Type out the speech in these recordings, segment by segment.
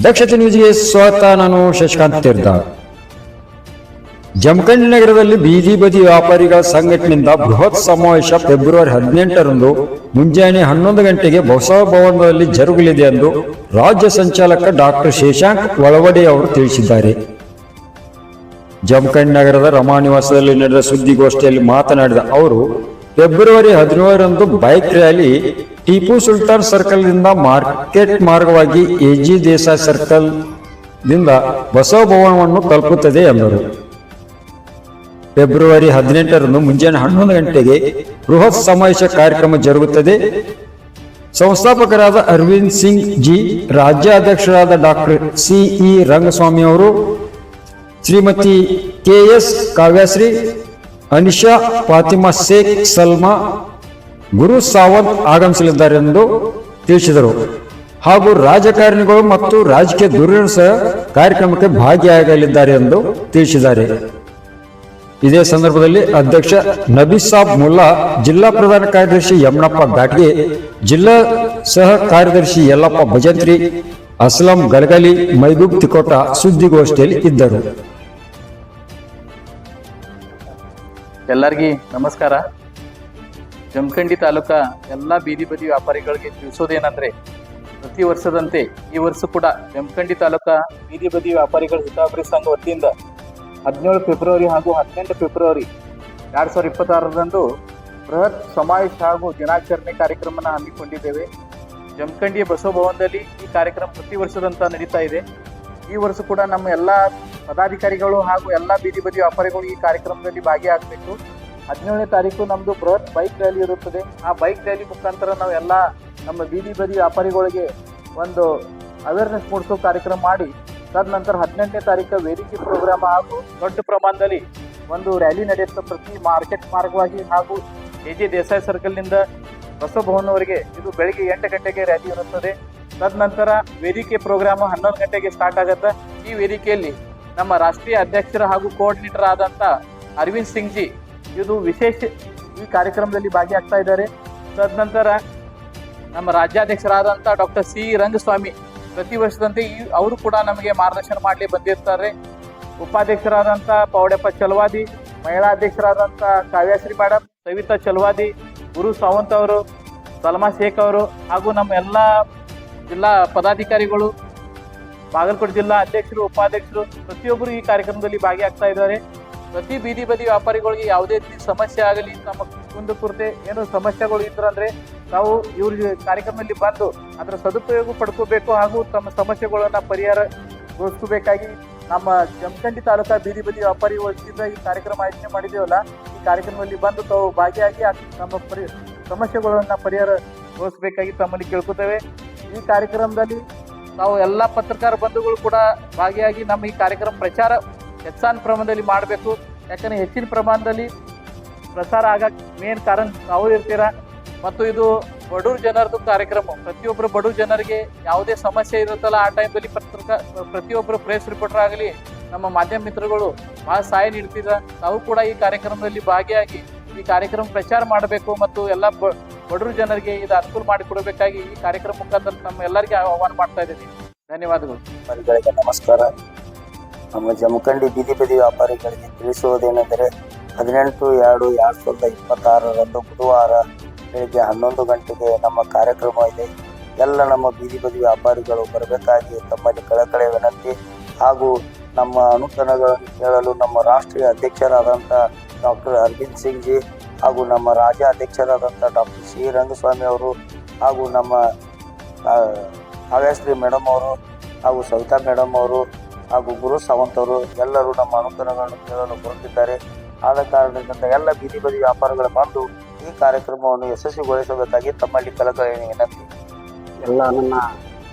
ದಕ್ಷತೆ ನ್ಯೂಸ್ಗೆ ಸ್ವಾಗತ. ನಾನು ಶಶಿಕಾಂತ್ ತೀರ್ಥ. ಜಮಖಂಡಿ ನಗರದಲ್ಲಿ ಬೀದಿ ಬದಿ ವ್ಯಾಪಾರಿಗಳ ಸಂಘಟನೆಯಿಂದ ಬೃಹತ್ ಸಮಾವೇಶ ಫೆಬ್ರವರಿ 18ರಂದು ಮುಂಜಾನೆ 11 ಗಂಟೆಗೆ ಬಸವ ಭವನದಲ್ಲಿ ಜರುಗಲಿದೆ ಎಂದು ರಾಜ್ಯ ಸಂಚಾಲಕ ಡಾಕ್ಟರ್ ಶಶಾಂಕ್ ವಳವಡೆ ಅವರು ತಿಳಿಸಿದ್ದಾರೆ. ಜಮಖಂಡಿ ನಗರದ ರಮಾ ನಿವಾಸದಲ್ಲಿ ನಡೆದ ಸುದ್ದಿಗೋಷ್ಠಿಯಲ್ಲಿ ಮಾತನಾಡಿದ ಅವರು, ಫೆಬ್ರವರಿ 17ರಂದು bike rally Tippu Sultan circle ದಿಂದ ಮಾರ್ಕೆಟ್ ಮಾರ್ಗವಾಗಿ ಎಜಿ ದೇಸಾಯಿ ಸರ್ಕಲ್ ದಿಂದ ಬಸವ ಭವನವನ್ನು ತಲುಪುತ್ತದೆ ಎಂದರು. ಫೆಬ್ರವರಿ 18ರಂದು ಮುಂಜಾನೆ 11 ಗಂಟೆಗೆ ಬೃಹತ್ ಸಮಾವೇಶ ಕಾರ್ಯಕ್ರಮ ಜರುಗುತ್ತದೆ. ಸಂಸ್ಥಾಪಕರಾದ ಅರವಿಂದ್ ಸಿಂಗ್ ಜಿ, ರಾಜ್ಯಾಧ್ಯಕ್ಷರಾದ ಡಾಕ್ಟರ್ ಸಿಇ ರಂಗಸ್ವಾಮಿ ಅವರು, ಶ್ರೀಮತಿ ಕೆಎಸ್ ಕಾವ್ಯಶ್ರೀ, ಅನಿಶಾ, ಫಾತಿಮಾ ಶೇಖ್, ಸಲ್ಮಾ, ಗುರು ಸಾವಂತ್ ಆಗಮಿಸಲಿದ್ದಾರೆ ಎಂದು ತಿಳಿಸಿದರು. ಹಾಗೂ ರಾಜಕಾರಣಿಗಳು ಮತ್ತು ರಾಜಕೀಯ ಧುರೀಣರು ಸಹ ಕಾರ್ಯಕ್ರಮಕ್ಕೆ ಭಾಗಿಯಾಗಲಿದ್ದಾರೆ ಎಂದು ತಿಳಿಸಿದ್ದಾರೆ. ಇದೇ ಸಂದರ್ಭದಲ್ಲಿ ಅಧ್ಯಕ್ಷ ನಬೀಸಾಬ್ ಮುಲ್ಲಾ, ಜಿಲ್ಲಾ ಪ್ರಧಾನ ಕಾರ್ಯದರ್ಶಿ ಯಮನಪ್ಪ ಘಾಟ್ಗೆ, ಜಿಲ್ಲಾ ಸಹ ಕಾರ್ಯದರ್ಶಿ ಯಲ್ಲಪ್ಪ ಭಜಂತ್ರಿ, ಅಸ್ಲಂ ಗಲಗಲಿ, ಮೈಬೂಬ್ ತಿಕೋಟ ಸುದ್ದಿಗೋಷ್ಠಿಯಲ್ಲಿ ಇದ್ದರು. ಎಲ್ಲರಿಗೂ ನಮಸ್ಕಾರ. ಜಮಖಂಡಿ ತಾಲೂಕಾ ಎಲ್ಲ ಬೀದಿ ಬದಿ ವ್ಯಾಪಾರಿಗಳಿಗೆ ತಿಳಿಸೋದೇನಂದ್ರೆ, ಪ್ರತಿ ವರ್ಷದಂತೆ ಈ ವರ್ಷ ಕೂಡ ಜಮಖಂಡಿ ತಾಲೂಕಾ ಬೀದಿ ಬದಿ ವ್ಯಾಪಾರಿಗಳ ಹಿತಾಸಕ್ತಿ ಸಂಘ ವತಿಯಿಂದ 17 ಫೆಬ್ರವರಿ ಹಾಗೂ 18 ಫೆಬ್ರವರಿ 2026ರಂದು ಬೃಹತ್ ಸಮಾವೇಶ ಹಾಗೂ ದಿನಾಚರಣೆ ಕಾರ್ಯಕ್ರಮನ ಹಮ್ಮಿಕೊಂಡಿದ್ದೇವೆ. ಜಮಖಂಡಿಯ ಬಸವ ಭವನದಲ್ಲಿ ಈ ಕಾರ್ಯಕ್ರಮ ಪ್ರತಿ ವರ್ಷದಂತ ನಡೀತಾ ಇದೆ. ಈ ವರ್ಷ ಕೂಡ ನಮ್ಮ ಎಲ್ಲ ಪದಾಧಿಕಾರಿಗಳು ಹಾಗೂ ಎಲ್ಲ ಬೀದಿ ಬದಿ ವ್ಯಾಪಾರಿಗಳು ಈ ಕಾರ್ಯಕ್ರಮದಲ್ಲಿ ಭಾಗಿಯಾಗಬೇಕು. 17ನೇ ತಾರೀಕು ನಮ್ಮದು ಬೃಹತ್ ಬೈಕ್ ರ್ಯಾಲಿ ಇರುತ್ತದೆ. ಆ ಬೈಕ್ ರ್ಯಾಲಿ ಮುಖಾಂತರ ನಾವು ಎಲ್ಲ ನಮ್ಮ ಬೀದಿ ಬದಿ ವ್ಯಾಪಾರಿಗಳಿಗೆ ಒಂದು ಅವೇರ್ನೆಸ್ ಮೂಡಿಸೋ ಕಾರ್ಯಕ್ರಮ ಮಾಡಿ, ತದನಂತರ 18ನೇ ತಾರೀಕು ವೇದಿಕೆ ಪ್ರೋಗ್ರಾಮ್ ಹಾಗೂ ದೊಡ್ಡ ಪ್ರಮಾಣದಲ್ಲಿ ಒಂದು ರ್ಯಾಲಿ ನಡೆಯುತ್ತೆ ಪ್ರತಿ ಮಾರ್ಕೆಟ್ ಮಾರ್ಗವಾಗಿ ಹಾಗೂ ಎಜೆ ದೇಸಾಯಿ ಸರ್ಕಲ್ನಿಂದ ಬಸವ ಭವನವರೆಗೆ. ಇದು ಬೆಳಿಗ್ಗೆ 8 ಗಂಟೆಗೆ ರ್ಯಾಲಿ ಇರುತ್ತದೆ. ತದನಂತರ ವೇದಿಕೆ ಪ್ರೋಗ್ರಾಮ್ 11 ಗಂಟೆಗೆ ಸ್ಟಾರ್ಟ್ ಆಗುತ್ತೆ. ಈ ವೇದಿಕೆಯಲ್ಲಿ ನಮ್ಮ ರಾಷ್ಟ್ರೀಯ ಅಧ್ಯಕ್ಷರ ಹಾಗೂ ಕೋಆರ್ಡಿನೇಟರ್ ಆದಂಥ ಅರವಿಂದ್ ಸಿಂಗ್ ಜಿ ಇದು ವಿಶೇಷ ಈ ಕಾರ್ಯಕ್ರಮದಲ್ಲಿ ಭಾಗಿಯಾಗ್ತಾ ಇದ್ದಾರೆ. ತದನಂತರ ನಮ್ಮ ರಾಜ್ಯಾಧ್ಯಕ್ಷರಾದಂಥ ಡಾಕ್ಟರ್ ಸಿ ರಂಗಸ್ವಾಮಿ ಪ್ರತಿ ವರ್ಷದಂತೆ ಅವರು ಕೂಡ ನಮಗೆ ಮಾರ್ಗದರ್ಶನ ಮಾಡಲಿ ಬಂದಿರ್ತಾರೆ. ಉಪಾಧ್ಯಕ್ಷರಾದಂಥ ಪೌಡೆಪ್ಪ ಚಲವಾದಿ, ಮಹಿಳಾ ಅಧ್ಯಕ್ಷರಾದಂಥ ಕಾವ್ಯಶ್ರೀ ಮೇಡಮ್, ಸವಿತಾ ಚಲವಾದಿ, ಗುರು ಸಾವಂತ್ ಅವರು, ಸಲ್ಮಾ ಶೇಖ್ ಅವರು ಹಾಗೂ ನಮ್ಮ ಎಲ್ಲ ಜಿಲ್ಲಾ ಪದಾಧಿಕಾರಿಗಳು, ಬಾಗಲಕೋಟೆ ಜಿಲ್ಲಾ ಅಧ್ಯಕ್ಷರು, ಉಪಾಧ್ಯಕ್ಷರು ಪ್ರತಿಯೊಬ್ಬರು ಈ ಕಾರ್ಯಕ್ರಮದಲ್ಲಿ ಭಾಗಿಯಾಗ್ತಾ ಇದ್ದಾರೆ. ಪ್ರತಿ ಬೀದಿ ಬದಿ ವ್ಯಾಪಾರಿಗಳಿಗೆ ಯಾವುದೇ ರೀತಿ ಸಮಸ್ಯೆ ಆಗಲಿ, ತಮ್ಮ ಕುಂದುಕೊರತೆ ಏನು ಸಮಸ್ಯೆಗಳು ಇದ್ರಂದ್ರೆ ತಾವು ಇವ್ರಿಗೆ ಕಾರ್ಯಕ್ರಮದಲ್ಲಿ ಬಂದು ಅದರ ಸದುಪಯೋಗ ಪಡ್ಕೋಬೇಕು ಹಾಗೂ ತಮ್ಮ ಸಮಸ್ಯೆಗಳನ್ನ ಪರಿಹಾರಗೊಳಿಸಬೇಕಾಗಿ ನಮ್ಮ ಜಮಖಂಡಿ ತಾಲೂಕಾ ಬೀದಿ ಬದಿ ವ್ಯಾಪಾರಿ ವತಿಯಿಂದ ಈ ಕಾರ್ಯಕ್ರಮ ಆಯೋಜನೆ ಮಾಡಿದ್ದೇವಲ್ಲ, ಈ ಕಾರ್ಯಕ್ರಮದಲ್ಲಿ ಬಂದು ತಾವು ಭಾಗಿಯಾಗಿ ನಮ್ಮ ಸಮಸ್ಯೆಗಳನ್ನ ಪರಿಹಾರಗೊಳಿಸಬೇಕಾಗಿ ತಮ್ಮಲ್ಲಿ ಕೇಳ್ಕೊತೇವೆ. ಈ ಕಾರ್ಯಕ್ರಮದಲ್ಲಿ ನಾವು ಎಲ್ಲ ಪತ್ರಕಾರ ಬಂಧುಗಳು ಕೂಡ ಭಾಗಿಯಾಗಿ ನಮ್ಮ ಈ ಕಾರ್ಯಕ್ರಮ ಪ್ರಚಾರ ಹೆಚ್ಚಿನ ಪ್ರಮಾಣದಲ್ಲಿ ಮಾಡಬೇಕು. ಯಾಕಂದರೆ ಹೆಚ್ಚಿನ ಪ್ರಮಾಣದಲ್ಲಿ ಪ್ರಸಾರ ಆಗಕ್ಕೆ ಮೇನ್ ಕಾರಣ ತಾವು ಇರ್ತೀರ. ಮತ್ತು ಇದು ಬಡವ್ರ ಜನರದ್ದು ಕಾರ್ಯಕ್ರಮ. ಪ್ರತಿಯೊಬ್ಬರು ಬಡವ್ರ ಜನರಿಗೆ ಯಾವುದೇ ಸಮಸ್ಯೆ ಇರುತ್ತಲ್ಲ ಆ ಟೈಮಲ್ಲಿ ಪ್ರತಿಯೊಬ್ಬರು ಪ್ರೆಸ್ ರಿಪೋರ್ಟರ್ ಆಗಲಿ ನಮ್ಮ ಮಾಧ್ಯಮ ಮಿತ್ರಗಳು ಭಾಳ ಸಹಾಯ ನೀಡ್ತಿದ್ದಾರೆ. ತಾವು ಕೂಡ ಈ ಕಾರ್ಯಕ್ರಮದಲ್ಲಿ ಭಾಗಿಯಾಗಿ ಈ ಕಾರ್ಯಕ್ರಮ ಪ್ರಚಾರ ಮಾಡಬೇಕು ಮತ್ತು ಎಲ್ಲ ಬಡವ್ರ ಜನರಿಗೆ ಇದು ಅನುಕೂಲ ಮಾಡಿಕೊಡಬೇಕಾಗಿ ಈ ಕಾರ್ಯಕ್ರಮ ಮುಖಾಂತರ ನಮ್ಮ ಎಲ್ಲರಿಗೆ ಆಹ್ವಾನ ಮಾಡ್ತಾ ಇದ್ದೀನಿ. ಧನ್ಯವಾದಗಳು. ನಮಸ್ಕಾರ. ನಮ್ಮ ಜಮಖಂಡಿ ಬೀದಿ ಬದಿ ವ್ಯಾಪಾರಿಗಳಿಗೆ ತಿಳಿಸುವುದೇನೆಂದರೆ, 18/2/2026ರಂದು ಬುಧವಾರ ಬೆಳಿಗ್ಗೆ 11 ಗಂಟೆಗೆ ನಮ್ಮ ಕಾರ್ಯಕ್ರಮ ಇದೆ. ಎಲ್ಲ ನಮ್ಮ ಬೀದಿ ಬದಿ ವ್ಯಾಪಾರಿಗಳು ಬರಬೇಕಾಗಿ ತಮ್ಮಲ್ಲಿ ಕಳಕಳಿ ವಿನಂತಿ. ಹಾಗೂ ನಮ್ಮ ಅನುದಾನಗಳನ್ನು ಕೇಳಲು ನಮ್ಮ ರಾಷ್ಟ್ರೀಯ ಅಧ್ಯಕ್ಷರಾದಂಥ ಡಾಕ್ಟರ್ ಅರವಿಂದ್ ಸಿಂಗ್ ಜಿ ಹಾಗೂ ನಮ್ಮ ರಾಜ್ಯ ಅಧ್ಯಕ್ಷರಾದಂಥ ಡಾಕ್ಟರ್ ಸಿ ರಂಗಸ್ವಾಮಿ ಅವರು ಹಾಗೂ ನಮ್ಮ ಕಾವ್ಯಶ್ರೀ ಮೇಡಮ್ ಅವರು ಹಾಗೂ ಸವಿತಾ ಮೇಡಮ್ ಅವರು ಹಾಗೂ ಗುರು ಸಾವಂತ್ ಅವರು ಎಲ್ಲರೂ ನಮ್ಮ ಅನುದಾನಗಳನ್ನು ಕೇಳಲು ಬರುತ್ತಿದ್ದಾರೆ. ಆದ ಕಾರಣದಿಂದ ಎಲ್ಲ ಬೀದಿ ಬದಿ ವ್ಯಾಪಾರಗಳು ಬಂದು ಈ ಕಾರ್ಯಕ್ರಮವನ್ನು ಯಶಸ್ವಿಗೊಳಿಸಬೇಕಾಗಿ ತಮ್ಮಲ್ಲಿ ಕಳಕಳಿ ವಿನಂತಿ. ಎಲ್ಲ ನನ್ನ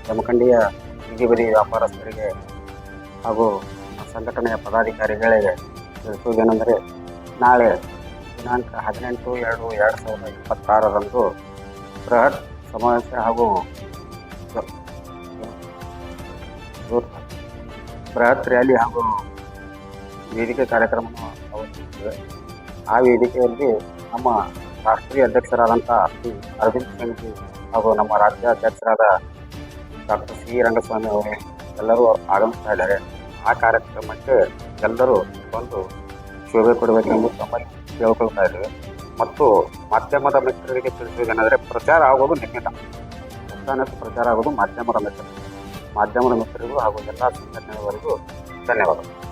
ಜಮಖಂಡಿಯ ಬೀದಿ ಬದಿ ವ್ಯಾಪಾರಸ್ಥರಿಗೆ ಹಾಗೂ ಸಂಘಟನೆಯ ಪದಾಧಿಕಾರಿಗಳಿಗೆ ತಿಳಿಸುವುದೇನೆಂದರೆ, ನಾಳೆ ದಿನಾಂಕ 18/2/2026ರಂದು ಬೃಹತ್ ಸಮಾವೇಶ ಹಾಗೂ ಬೃಹತ್ ರ್ಯಾಲಿ ಹಾಗೂ ವೇದಿಕೆ ಕಾರ್ಯಕ್ರಮವನ್ನು ಆಯೋಜಿಸಿದ್ದೇವೆ. ಆ ವೇದಿಕೆಯಲ್ಲಿ ನಮ್ಮ ರಾಷ್ಟ್ರೀಯ ಅಧ್ಯಕ್ಷರಾದಂಥ ಅರವಿಂದ್ ಸಿಂಗ್ ಜಿ ಹಾಗೂ ನಮ್ಮ ರಾಜ್ಯಾಧ್ಯಕ್ಷರಾದ ಡಾಕ್ಟರ್ ಸಿ ರಂಗಸ್ವಾಮಿ ಅವರು ಎಲ್ಲರೂ ಆಗಮಿಸ್ತಾ ಇದ್ದಾರೆ. ಆ ಕಾರ್ಯಕ್ರಮಕ್ಕೆ ಎಲ್ಲರೂ ಬಂದು ಶೋಭೆ ಕೊಡಬೇಕೆಂದು ತಮ್ಮಲ್ಲಿ ಕೇಳ್ಕೊಳ್ತಾ ಇದ್ದೇವೆ. ಮತ್ತು ಮಾಧ್ಯಮದ ಮಿತ್ರರಿಗೆ ತಿಳಿಸುವುದೇನೆಂದರೆ ಪ್ರಚಾರ ಆಗೋದು ನಿಮ್ಮಿಂದ, ಪ್ರಚಾರ ಆಗೋದು ಮಾಧ್ಯಮದ ಮಿತ್ರರಿಗೂ ಹಾಗೂ ಎಲ್ಲ ಸಂಘಟನೆಯವರಿಗೂ ಧನ್ಯವಾದಗಳು.